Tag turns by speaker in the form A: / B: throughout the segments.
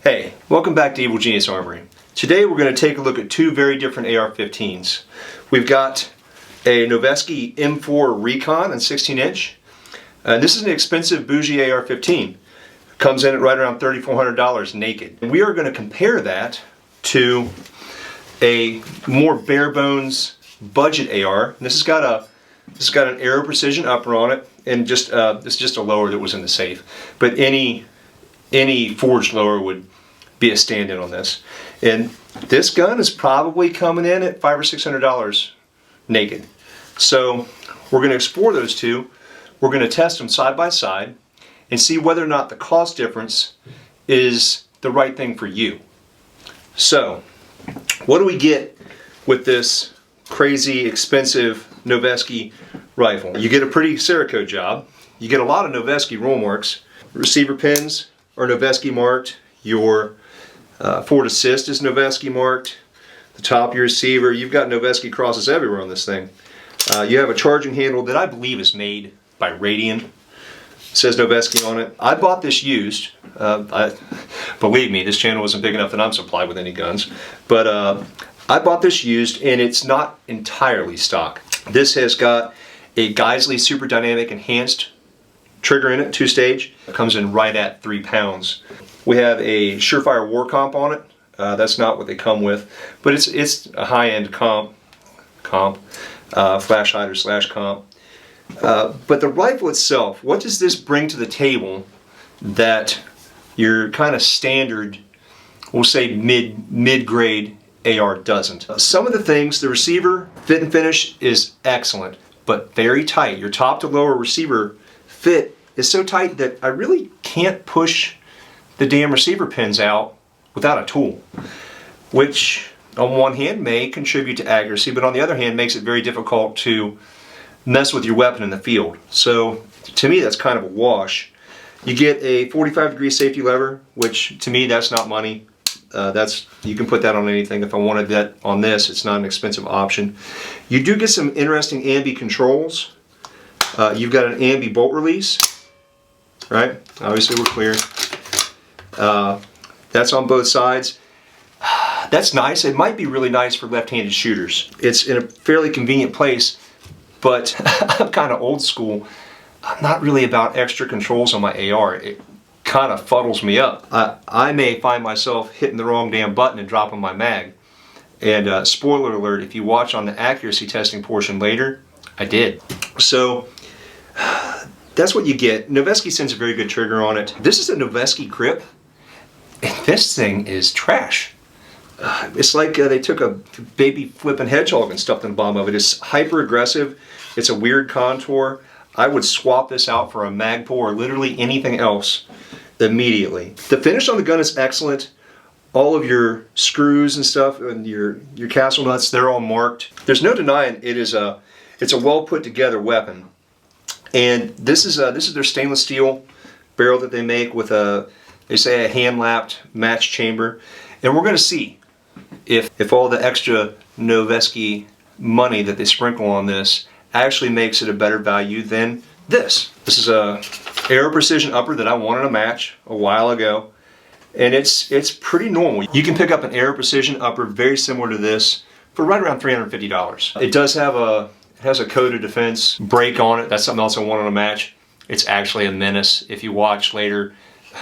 A: Hey, welcome back to Evil Genius Armory. Today we're going to take a look at two very different AR-15s. We've got a Noveske M4 Recon on 16-inch. This is an expensive bougie AR-15. Comes in at right around $3,400 naked. And we are going to compare that to a more bare bones budget AR. And this has got an Aero precision upper on it, and this is just a lower that was in the safe. But any forged lower would be a stand-in on this. And this gun is probably coming in at $500 or $600 naked. So we're going to explore those two. We're going to test them side by side and see whether or not the cost difference is the right thing for you. So what do we get with this crazy expensive Noveske rifle? You get a pretty Cerakote job. You get a lot of Noveske roll marks. Receiver pins are Noveske marked. Your forward assist is Noveske marked. The top of your receiver, you've got Noveske crosses everywhere on this thing. You have a charging handle that I believe is made by Radian. It says Noveske on it. I bought this used. Believe me, this channel isn't big enough that I'm supplied with any guns. But I bought this used, and it's not entirely stock. This has got a Geissele Super Dynamic Enhanced trigger in it, 2-stage. It comes in right at 3 pounds. We have a Surefire War Comp on it. That's not what they come with, but it's a high-end comp, flash hider / comp. But the rifle itself, what does this bring to the table that your kind of standard, we'll say mid-grade AR doesn't? Some of the things, the receiver fit and finish is excellent, but very tight. Your top to lower receiver fit is so tight that I really can't push the damn receiver pins out without a tool, which on one hand may contribute to accuracy, but on the other hand makes it very difficult to mess with your weapon in the field. So to me that's kind of a wash. You get a 45-degree safety lever, which to me that's not money. You can put that on anything. If I wanted that on this, it's not an expensive option. You do get some interesting ambi controls. You've got an ambi bolt release, right? Obviously we're clear. That's on both sides. That's nice. It might be really nice for left-handed shooters. It's in a fairly convenient place, but I'm kind of old school. I'm not really about extra controls on my AR. It kind of fuddles me up. I may find myself hitting the wrong damn button and dropping my mag. And spoiler alert, if you watch on the accuracy testing portion later, I did. So that's what you get. Noveske sends a very good trigger on it. This is a Noveske grip, and this thing is trash. It's like they took a baby flipping hedgehog and stuffed in the bottom of it. It's hyper aggressive. It's a weird contour. I would swap this out for a Magpul or literally anything else immediately. The finish on the gun is excellent. All of your screws and stuff and your castle nuts, they're all marked. There's no denying it's a well put together weapon. And this is their stainless steel barrel that they make with they say a hand lapped match chamber. And we're going to see if all the extra Noveske money that they sprinkle on this actually makes it a better value than this. This is a Aero precision upper that I wanted to match a while ago, and it's pretty normal. You can pick up an Aero precision upper very similar to this for right around $350. It does have it has a coated defense brake on it. That's something else I wanted to match. It's actually a menace. If you watch later,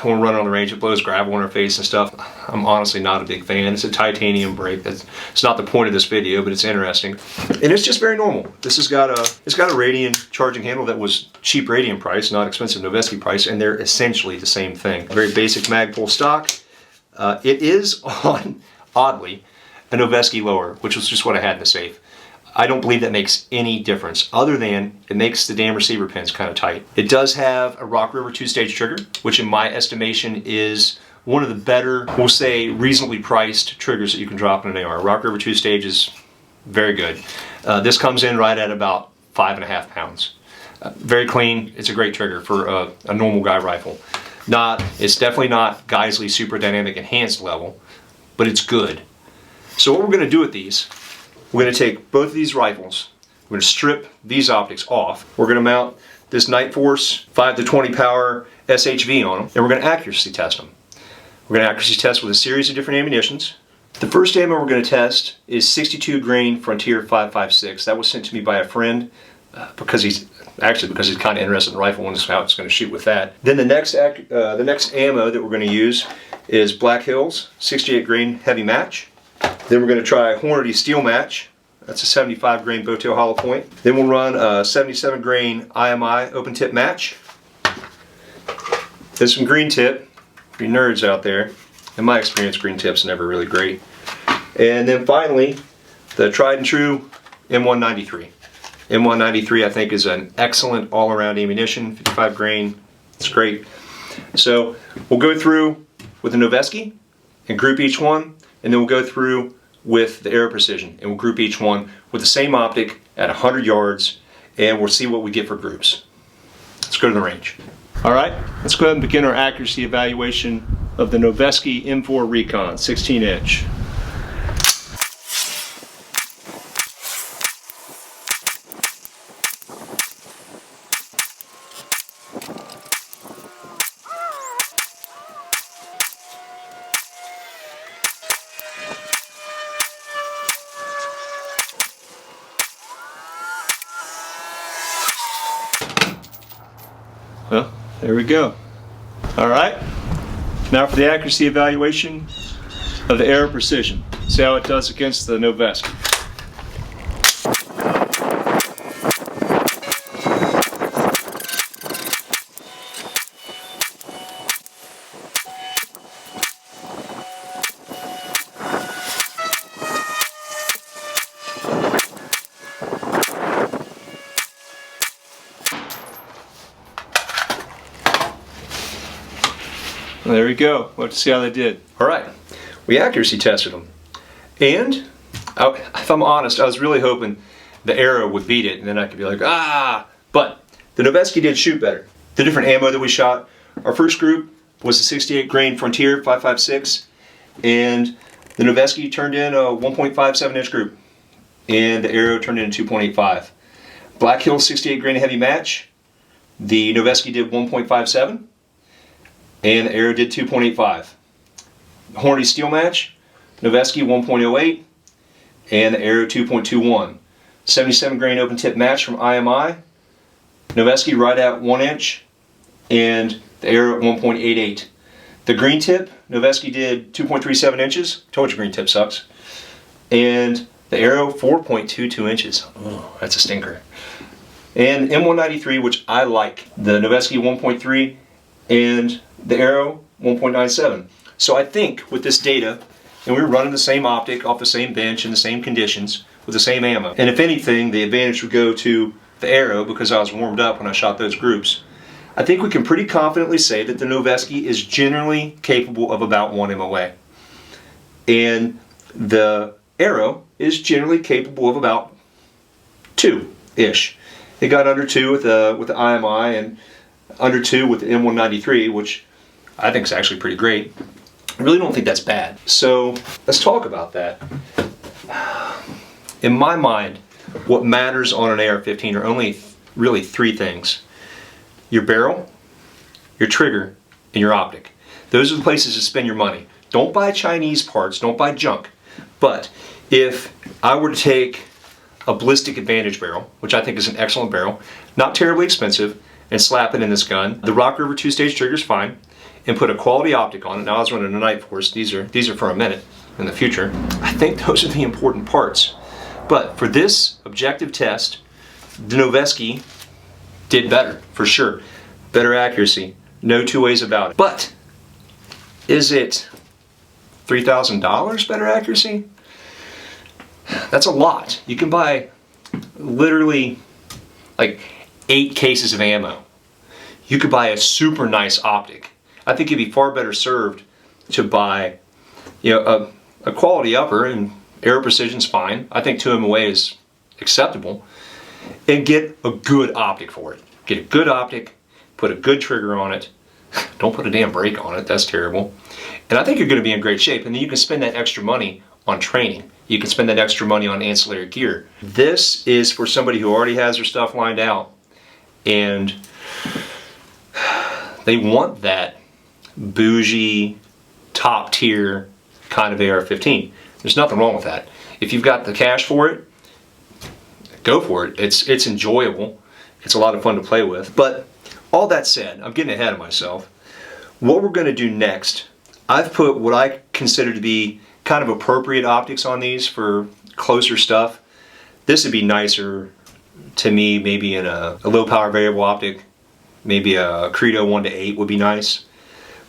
A: when we're running on the range, it blows gravel in our face and stuff. I'm honestly not a big fan. It's a titanium brake. It's not the point of this video, but it's interesting. And it's just very normal. This has got it's got a Radian charging handle that was cheap Radian price, not expensive Noveske price, and they're essentially the same thing. Very basic Magpul stock. It is on, oddly, a Noveske lower, which was just what I had in the safe. I don't believe that makes any difference other than it makes the damn receiver pins kind of tight. It does have a Rock River 2-stage trigger, which in my estimation is one of the better, we'll say reasonably priced triggers that you can drop in an AR. Rock River 2-stage is very good. This comes in right at about 5.5 pounds. Very clean. It's a great trigger for a normal guy rifle. It's definitely not Geissele Super Dynamic Enhanced level, but it's good. So what we're going to do with these, we're going to take both of these rifles, we're going to strip these optics off, we're going to mount this Night Force 5 to 20 power SHV on them, and we're going to accuracy test them. We're going to accuracy test with a series of different ammunitions. The first ammo we're going to test is 62 grain Frontier 5.56. That was sent to me by a friend because he's kind of interested in rifle and how it's going to shoot with that. Then the next ammo that we're going to use is Black Hills 68 grain heavy match. Then we're going to try Hornady steel match. That's a 75 grain bowtail hollow point. Then we'll run a 77 grain IMI open tip match. Then some green tip for you nerds out there. In my experience, green tip's never really great. And then finally, the tried and true M193. M193 I think is an excellent all-around ammunition, 55 grain, it's great. So we'll go through with the Noveske and group each one, and then we'll go through with the Aero Precision and we'll group each one with the same optic at 100 yards, and we'll see what we get for groups. Let's go to the range. Alright, let's go ahead and begin our accuracy evaluation of the Noveske M4 Recon 16-inch. Well, there we go. All right, now for the accuracy evaluation of the Aero Precision. See how it does against the Noveske. There we go. Let's see how they did. All right, we accuracy tested them, and if I'm honest, I was really hoping the Aero would beat it, and then I could be like, ah! But the Noveske did shoot better. The different ammo that we shot. Our first group was the 68 grain Frontier 5.56, and the Noveske turned in a 1.57 inch group, and the Aero turned in a 2.85. Black Hills 68 grain heavy match. The Noveske did 1.57. And the Aero did 2.85. Hornady steel match, Noveske 1.08, and the Aero 2.21. 77 grain open tip match from IMI, Noveske right at 1 inch, and the Aero at 1.88. The green tip, Noveske did 2.37 inches. Told you green tip sucks. And the Aero 4.22 inches. Oh, that's a stinker. And M193, which I like. The Noveske 1.3 and the Aero 1.97. So I think with this data, and we were running the same optic off the same bench in the same conditions with the same ammo. And if anything, the advantage would go to the Aero because I was warmed up when I shot those groups. I think we can pretty confidently say that the Noveske is generally capable of about 1 MOA. And the Aero is generally capable of about 2-ish. It got under 2 with the IMI and under 2 with the M193, which I think is actually pretty great. I really don't think that's bad. So let's talk about that. In my mind, what matters on an AR-15 are only really 3 things. Your barrel, your trigger, and your optic. Those are the places to spend your money. Don't buy Chinese parts, don't buy junk. But if I were to take a ballistic advantage barrel, which I think is an excellent barrel, not terribly expensive, and slap it in this gun, the Rock River 2-stage trigger is fine, and put a quality optic on it. Now I was running a Night Force, these are for a minute in the future. I think those are the important parts. But for this objective test, the Noveske did better, for sure. Better accuracy, no two ways about it. But is it $3,000 better accuracy? That's a lot. You can buy literally like 8 cases of ammo. You could buy a super nice optic. I think you'd be far better served to buy, a quality upper, and Aero Precision's fine. I think 2 MOA is acceptable, and get a good optic for it. Get a good optic, put a good trigger on it. Don't put a damn brake on it, that's terrible. And I think you're going to be in great shape, and then you can spend that extra money on training. You can spend that extra money on ancillary gear. This is for somebody who already has their stuff lined out, and they want that bougie top tier kind of AR-15. There's nothing wrong with that. If you've got the cash for it, go for it. It's enjoyable. It's a lot of fun to play with. But all that said, I'm getting ahead of myself. What we're going to do next, I've put what I consider to be kind of appropriate optics on these for closer stuff. This would be nicer to me, maybe in a low power variable optic. Maybe a Credo 1:8 would be nice.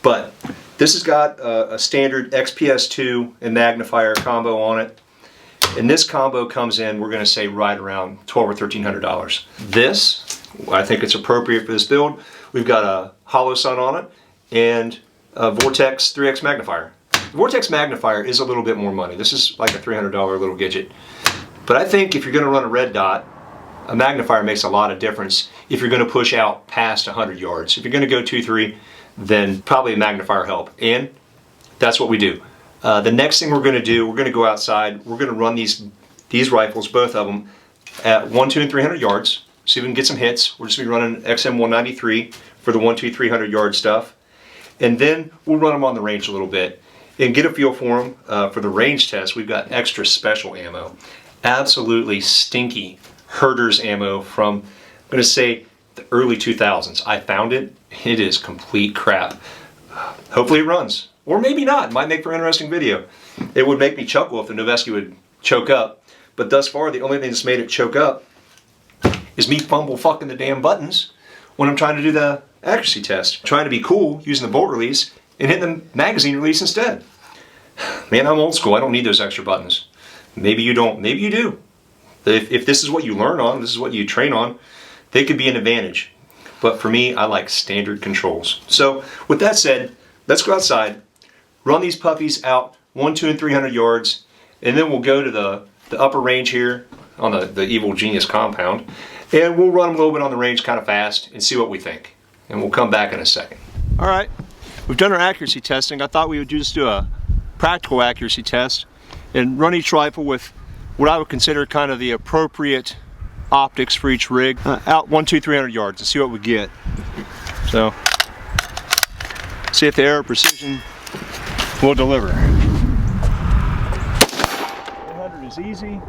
A: But this has got a standard XPS2 and magnifier combo on it. And this combo comes in, we're going to say right around $1,200 or $1,300. This, I think it's appropriate for this build. We've got a hollow sun on it and a Vortex 3X magnifier. The Vortex magnifier is a little bit more money. This is like a $300 little gadget. But I think if you're going to run a red dot, a magnifier makes a lot of difference if you're going to push out past 100 yards. If you're going to go 2-3, then probably a magnifier help. And that's what we do. The next thing we're going to do, we're going to go outside. We're going to run these rifles, both of them, at 1, 2, and 300 yards. See if we can get some hits. We're just going to be running XM193 for the 1, 2, 300 yard stuff. And then we'll run them on the range a little bit and get a feel for them. For the range test, we've got extra special ammo. Absolutely stinky Herder's ammo from, I'm going to say, the early 2000s. I found it. It is complete crap. Hopefully it runs. Or maybe not. It might make for an interesting video. It would make me chuckle if the Noveske would choke up. But thus far, the only thing that's made it choke up is me fumble fucking the damn buttons when I'm trying to do the accuracy test. Trying to be cool using the bolt release and hitting the magazine release instead. Man, I'm old school. I don't need those extra buttons. Maybe you don't. Maybe you do. If this is what you learn on, this is what you train on, they could be an advantage. But for me, I like standard controls. So with that said, let's go outside, run these puppies out 1, 2, and 300 yards, and then we'll go to the upper range here on the Evil Genius compound, and we'll run them a little bit on the range kind of fast and see what we think. And we'll come back in a second. All right, we've done our accuracy testing. I thought we would just do a practical accuracy test and run each rifle with what I would consider kind of the appropriate optics for each rig out 1, 2, 300 yards and see what we get. So, see if the Aero precision will deliver. 100 is easy.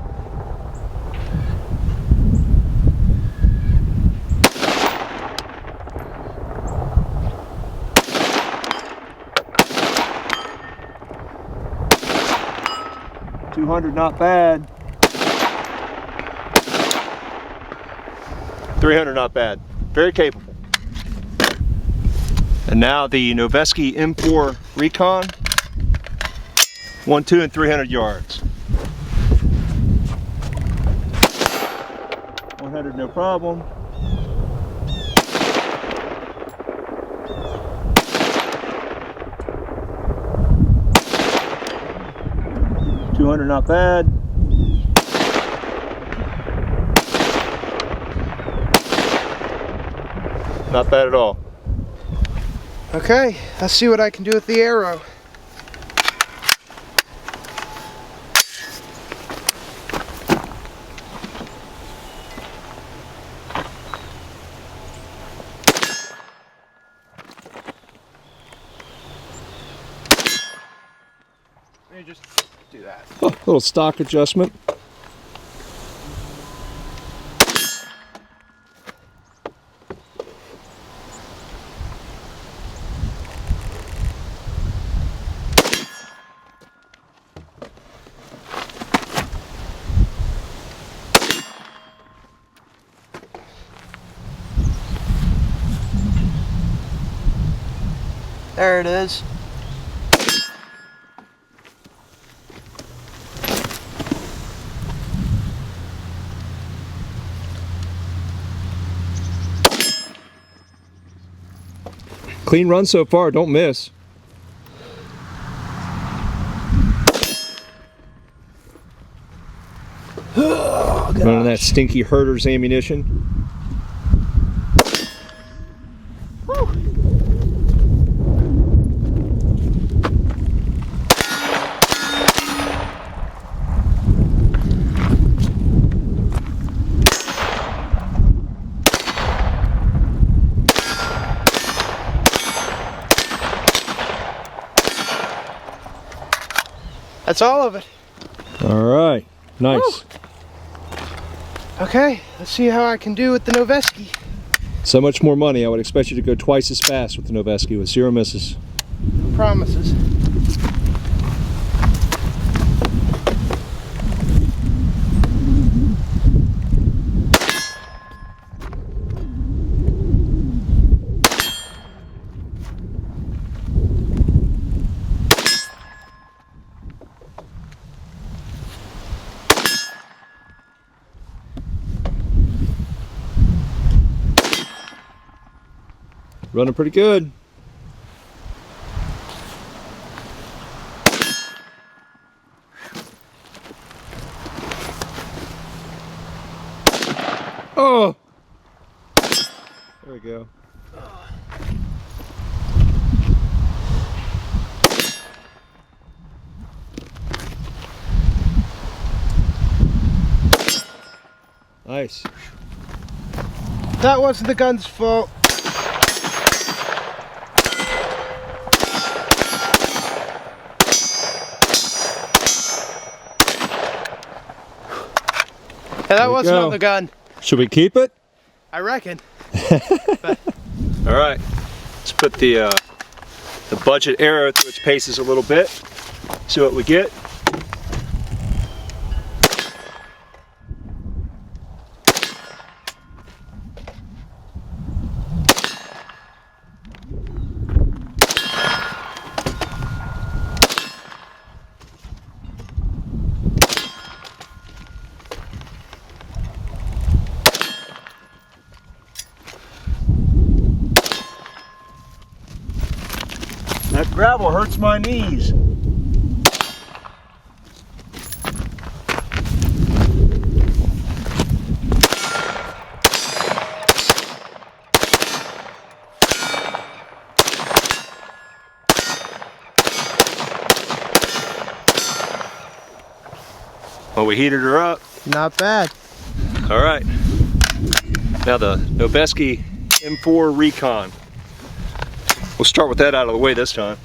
A: $200 not bad. 300 not bad. Very capable. And now the Noveske M4 Recon. 1, 2, and 300 yards. 100 no problem. $200 not bad. Not bad at all.
B: Okay, let's see what I can do with the Aero. Let me just do that.
A: Oh, little stock adjustment.
B: There it is.
A: Clean run so far, don't miss.
B: Oh,
A: None of that stinky Herder's ammunition.
B: That's all of it.
C: All right, nice.
B: Woo. Okay, let's see how I can do with the Noveske.
C: So much more money. I would expect you to go twice as fast with the Noveske with 0 misses.
B: No promises.
C: Running pretty good. Oh! There we go. Nice.
B: That wasn't the gun's fault. Yeah, that wasn't on the gun.
C: Should we keep it?
B: I reckon.
A: All right, let's put the budget Aero through its paces a little bit. See what we get. That gravel hurts my knees. Well, we heated her up.
B: Not bad.
A: All right. Now the Noveske M4 Recon. We'll start with that out of the way this time.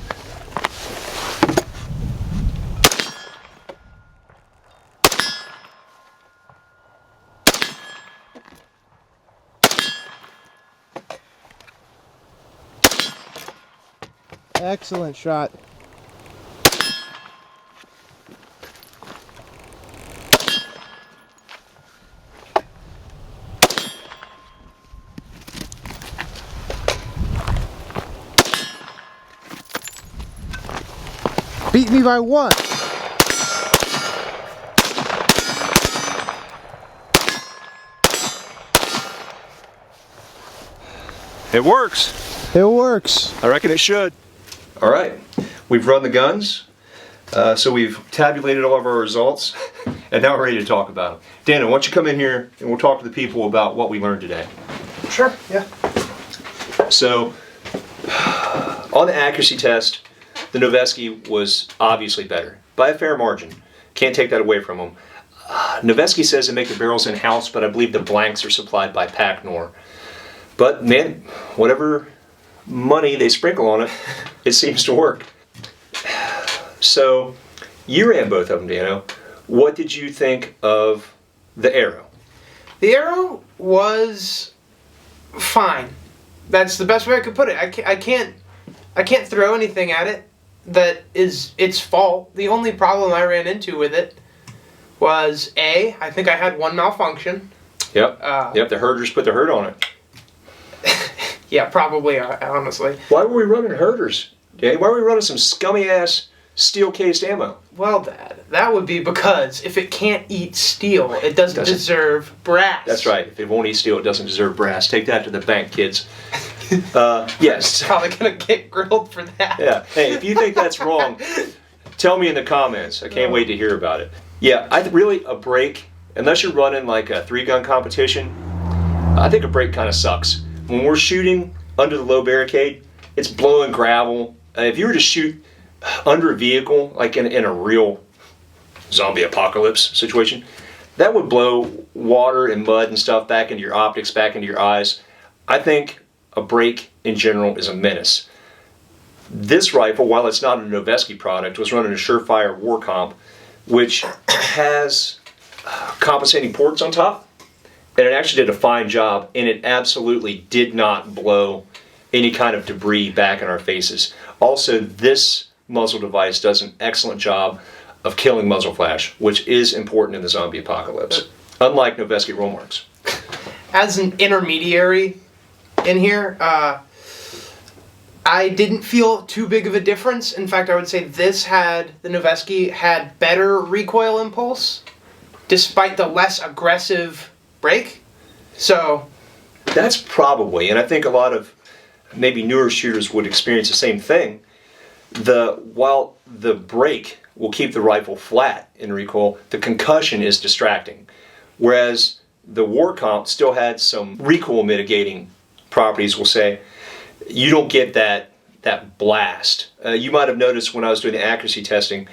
B: Excellent shot. Beat me by 1.
A: It works.
B: It works.
A: I reckon it should. All right, we've run the guns, so we've tabulated all of our results, and now we're ready to talk about them. Dana, why don't you come in here and we'll talk to the people about what we learned today.
B: Sure, yeah.
A: So, on the accuracy test, the Noveske was obviously better, by a fair margin. Can't take that away from them. Noveske says they make the barrels in-house, but I believe the blanks are supplied by Packnor. But man, whatever money they sprinkle on it, it seems to work. So, you ran both of them, Dano. What did you think of the Aero?
D: The Aero was fine. That's the best way I could put it. I can't throw anything at it that is its fault. The only problem I ran into with it was I think I had one malfunction.
A: Yep. Yep. The herders put the herd on it.
D: Yeah, probably. Honestly.
A: Why were we running herders? Why were we running some scummy ass steel cased ammo?
D: Well, Dad, that would be because if it can't eat steel, it doesn't deserve brass.
A: That's right. If it won't eat steel, it doesn't deserve brass. Take that to the bank, kids. Yes.
D: Probably gonna get grilled for that.
A: Yeah. Hey, if you think that's wrong, tell me in the comments. I can't wait to hear about it. Yeah, really a break, unless you're running like a 3-gun competition, I think a break kind of sucks. When we're shooting under the low barricade, it's blowing gravel. If you were to shoot under a vehicle, like in a real zombie apocalypse situation, that would blow water and mud and stuff back into your optics, back into your eyes. I think a break in general is a menace. This rifle, while it's not a Noveske product, was running a Surefire War Comp, which has compensating ports on top, and it actually did a fine job, and it absolutely did not blow any kind of debris back in our faces. Also, this muzzle device does an excellent job of killing muzzle flash, which is important in the zombie apocalypse, unlike Noveske roll marks.
D: As an intermediary in here, I didn't feel too big of a difference. In fact, I would say the Noveske had better recoil impulse, despite the less aggressive break. So
A: that's probably, and I think a lot of maybe newer shooters would experience the same thing. While the break will keep the rifle flat in recoil, the concussion is distracting. Whereas the War Comp still had some recoil mitigating properties, we'll say. You don't get that blast. You might have noticed when I was doing the accuracy testing,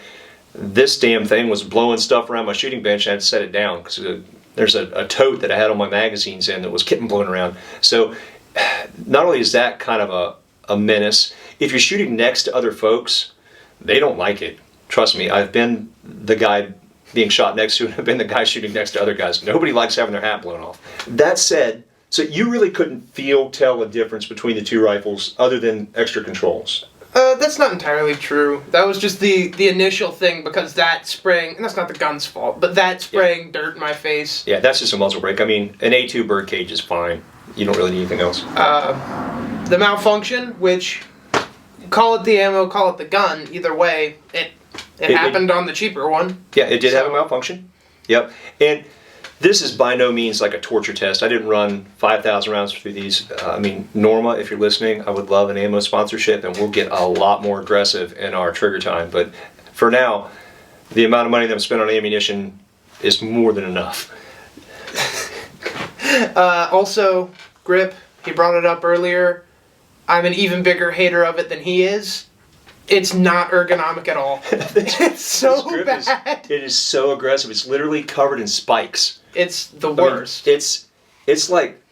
A: this damn thing was blowing stuff around my shooting bench, and I had to set it down because there's a tote that I had all my magazines in that was getting blown around. So not only is that kind of a menace, if you're shooting next to other folks, they don't like it. Trust me, I've been the guy being shot next to, and I've been the guy shooting next to other guys. Nobody likes having their hat blown off. That said, so you really couldn't tell a difference between the two rifles other than extra controls?
D: That's not entirely true. That was just the initial thing, because that spraying, and that's not the gun's fault, but that spraying dirt in my face.
A: Yeah, that's just a muzzle break. I mean, an A2 birdcage is fine. You don't really need anything else.
D: The malfunction, which, call it the ammo, call it the gun, either way, it happened on the cheaper one.
A: Yeah, it did have a malfunction. Yep. And this is by no means like a torture test. I didn't run 5,000 rounds through these. I mean, Norma, if you're listening, I would love an ammo sponsorship, and we'll get a lot more aggressive in our trigger time. But for now, the amount of money that I'm spending on ammunition is more than enough.
D: Also, grip, he brought it up earlier. I'm an even bigger hater of it than he is. It's not ergonomic at all. It's so bad.
A: It is so aggressive. It's literally covered in spikes.
D: It's the worst.
A: I mean, it's like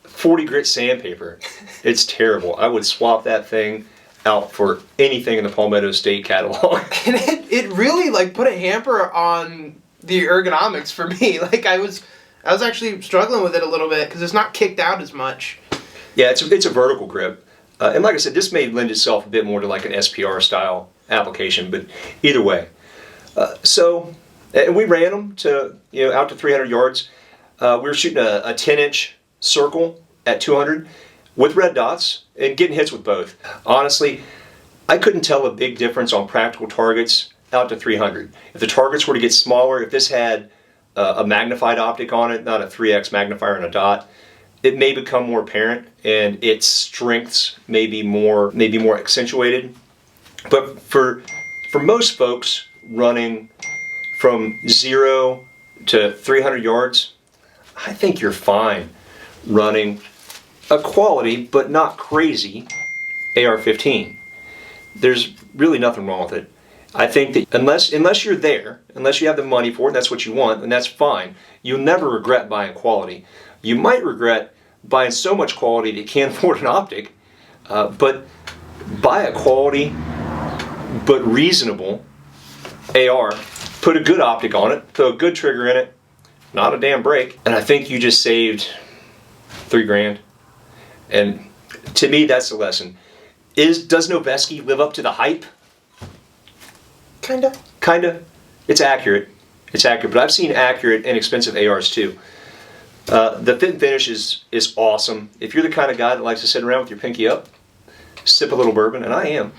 A: 40 grit sandpaper. It's terrible. I would swap that thing out for anything in the Palmetto State catalog.
D: And it really like put a hamper on the ergonomics for me. Like I was actually struggling with it a little bit because it's not kicked out as much.
A: Yeah, it's a vertical grip. And like I said, this may lend itself a bit more to like an SPR style application, but either way. And we ran them to, out to 300 yards. We were shooting a 10-inch circle at 200 with red dots and getting hits with both. Honestly, I couldn't tell a big difference on practical targets out to 300. If the targets were to get smaller, if this had a magnified optic on it, not a 3x magnifier and a dot, it may become more apparent and its strengths may be more accentuated. But for most folks running from 0 to 300 yards, I think you're fine running a quality but not crazy AR-15. There's really nothing wrong with it. I think that unless you're there, unless you have the money for it, that's what you want, and that's fine. You'll never regret buying quality. You might regret buying so much quality that you can't afford an optic, but buy a quality but reasonable AR, put a good optic on it, throw a good trigger in it, not a damn break, and I think you just saved $3,000. And to me, that's the lesson. Does Noveske live up to the hype? Kinda. It's accurate, but I've seen accurate and expensive ARs too. The fit and finish is awesome. If you're the kind of guy that likes to sit around with your pinky up, sip a little bourbon, and I am.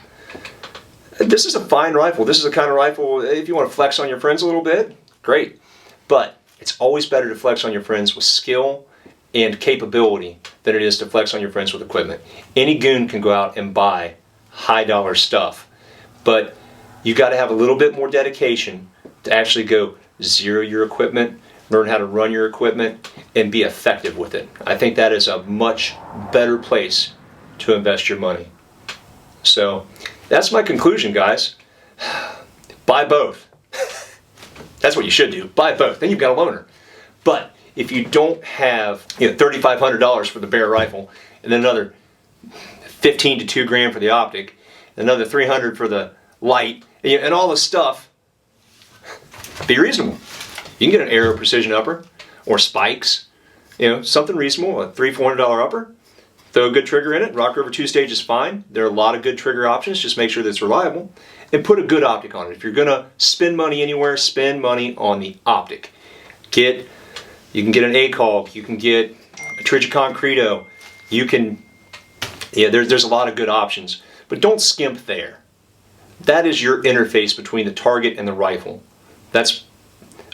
A: This is a fine rifle. This is the kind of rifle, if you want to flex on your friends a little bit, great. But it's always better to flex on your friends with skill and capability than it is to flex on your friends with equipment. Any goon can go out and buy high dollar stuff, but you got to have a little bit more dedication to actually go zero your equipment, learn how to run your equipment, and be effective with it. I think that is a much better place to invest your money. So that's my conclusion, guys. Buy both. That's what you should do. Buy both. Then you've got a loaner. But if you don't have $3,500 for the bare rifle and then another $15 to $2,000 for the optic, another $300 for the light, and all this stuff, be reasonable. You can get an Aero precision upper or spikes, something reasonable, a $300-400 upper. Throw a good trigger in it. Rock over 2-stage is fine. There are a lot of good trigger options. Just make sure that it's reliable. And put a good optic on it. If you're going to spend money anywhere, spend money on the optic. You can get an ACOG. You can get a Trigicon Credo. You can, there's a lot of good options. But don't skimp there. That is your interface between the target and the rifle. That's,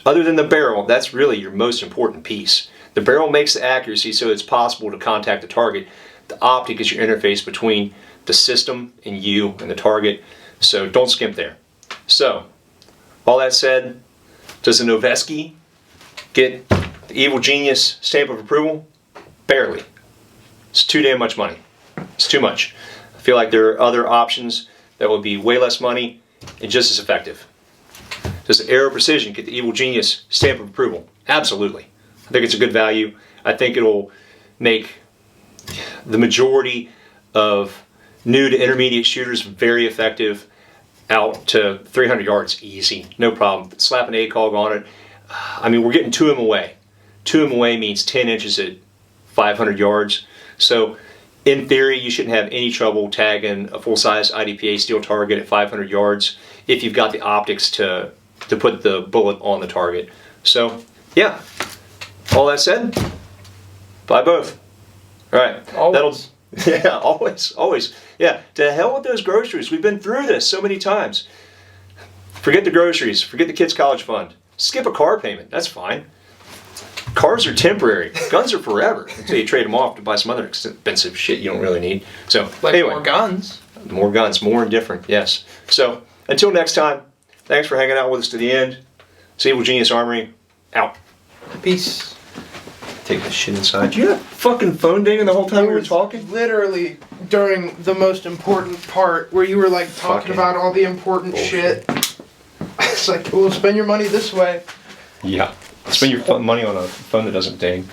A: other than the barrel, that's really your most important piece. The barrel makes the accuracy so it's possible to contact the target. The optic is your interface between the system and you and the target. So don't skimp there. So, all that said, does the Noveske get the Evil Genius stamp of approval? Barely. It's too damn much money. It's too much. I feel like there are other options that would be way less money and just as effective. Does the Aero Precision get the Evil Genius stamp of approval? Absolutely. I think it's a good value. I think it'll make the majority of new to intermediate shooters very effective out to 300 yards easy, no problem. Slap an ACOG on it. I mean, we're getting 2 of them away. 2 of them away means 10 inches at 500 yards. So in theory, you shouldn't have any trouble tagging a full-size IDPA steel target at 500 yards if you've got the optics to put the bullet on the target. So yeah, all that said, buy both. All right,
D: Always.
A: Yeah, always. Yeah, to hell with those groceries. We've been through this so many times. Forget the groceries. Forget the kids' college fund. Skip a car payment. That's fine. Cars are temporary. Guns are forever until you trade them off to buy some other expensive shit you don't really need. So anyway,
D: more guns.
A: More guns, more and different. Yes. So until next time, thanks for hanging out with us to the end. It's Evil Genius Armory out.
D: Peace.
A: Take this shit inside. You had a fucking phone dinging the whole time we were talking?
D: Literally during the most important part where you were like talking
A: Fucking
D: about all the important
A: bullshit.
D: shit. It's like, well, spend your money this way.
A: Yeah. Spend your money on a phone that doesn't ding.